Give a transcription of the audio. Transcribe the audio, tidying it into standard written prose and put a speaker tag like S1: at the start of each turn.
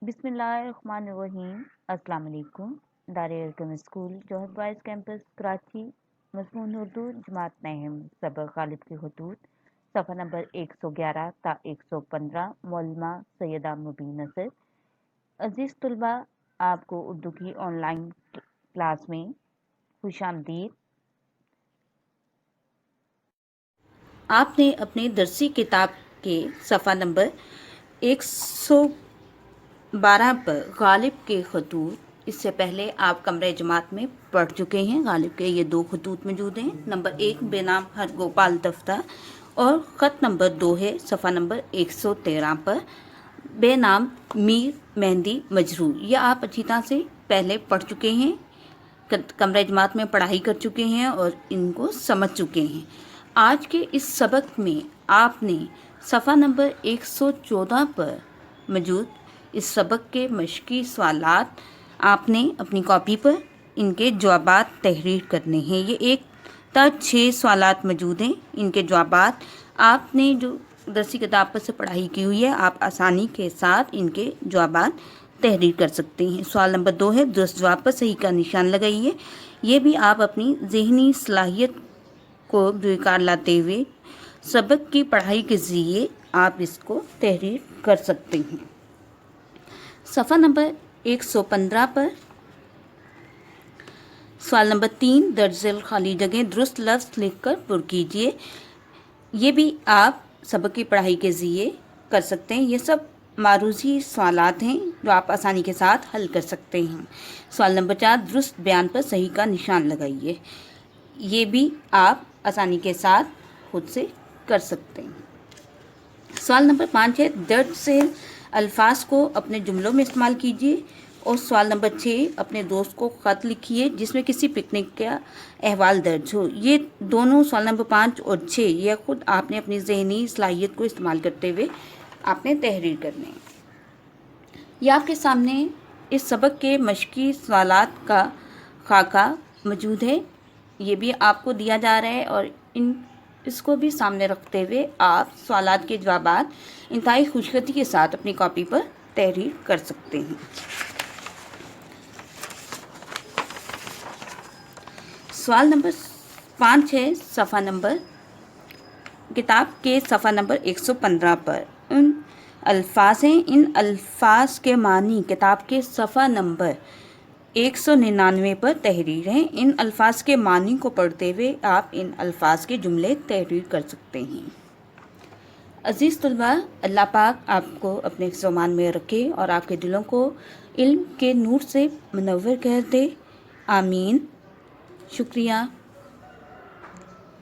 S1: बिस्मिल्लाहिर्रहमानिर्रहीम। अस्सलाम वालेकुम। दारुल स्कूल जौहर बॉयज़ कैंपस कराची, मज़मून उर्दू जमात नहम सबक गालिब की हुदूद सफ़ा नंबर 111 ता 115 मौलमा सैयदा मुबीन नसर। अजीज़ तलबा, आपको उर्दू की ऑनलाइन क्लास में खुशामदीद।
S2: आपने अपने दरसी किताब के सफ़ा नंबर 112 पर गालिब के खतूत, इससे पहले आप कमरे जमात में पढ़ चुके हैं। गालिब के ये 2 खतूत मौजूद हैं। नंबर 1 बेनाम हर गोपाल दफ्तर और ख़त नंबर 2 है सफ़ा नंबर 113 पर बेनाम मीर मेहंदी मजरूर। यह आप अच्छी तरह से पहले पढ़ चुके हैं, कमरे जमात में पढ़ाई कर चुके हैं और इनको समझ चुके हैं। आज के इस सबक में आपने सफ़ा नंबर 114 पर मौजूद इस सबक के मशक़ी सवालात आपने अपनी कॉपी पर इनके जवाबात तहरीर करने हैं। ये 1 ता 6 सवालात मौजूद हैं। इनके जवाबात आपने जो दरसी किताब पर से पढ़ाई की हुई है, आप आसानी के साथ इनके जवाबात तहरीर कर सकते हैं। सवाल नंबर 2 है, दुरुस्त जवाब पर सही का निशान लगाइए। ये भी आप अपनी ज़हनी सलाहियत को बेकार लाते हुए सबक की पढ़ाई के ज़रिए आप इसको तहरीर कर सकते हैं। सफ़ा नंबर 115 पर सवाल नंबर 3, दर्जल खाली जगह दुरुस्त लफ्ज़ लिखकर पुर कीजिए। ये भी आप सबक की पढ़ाई के ज़रिए कर सकते हैं। ये सब मारूज़ी सवालात हैं जो आप आसानी के साथ हल कर सकते हैं। सवाल नंबर 4, दुरुस्त बयान पर सही का निशान लगाइए। ये भी आप आसानी के साथ खुद से कर सकते हैं। सवाल नंबर 5 है, दर्ज से अल्फाज को अपने जुमलों में इस्तेमाल कीजिए। और सवाल नंबर 6, अपने दोस्त को ख़त लिखिए जिसमें किसी पिकनिक का अहवाल दर्ज हो। ये दोनों सवाल नंबर 5 और 6 यह खुद आपने अपनी ज़हनी सलाहियत को इस्तेमाल करते हुए आपने तहरीर करने हैं। यह आपके सामने इस सबक के मशक़ी सवालात का खाका मौजूद है। ये भी आपको दिया जा रहा है और इसको भी सामने रखते हुए आप सवालात के जवाबात इंतहाई खुशगवारी के साथ अपनी कॉपी पर तहरीर कर सकते हैं। सवाल नंबर 5 है, सफ़ा नंबर किताब के सफ़ा नंबर 115 पर उन अल्फाज हैं, इन अल्फाज के मानी किताब के सफ़ा नंबर 199 पर तहरीर हैं। इन अल्फाज के मानी को पढ़ते हुए आप इन अल्फाज के जुमले तहरीर कर सकते हैं। अज़ीज़ तलबा, अल्लाह पाक आपको अपने ज़ुबान में रखे और आपके दिलों को इल्म के नूर से मुनव्वर कर दे। आमीन। शुक्रिया।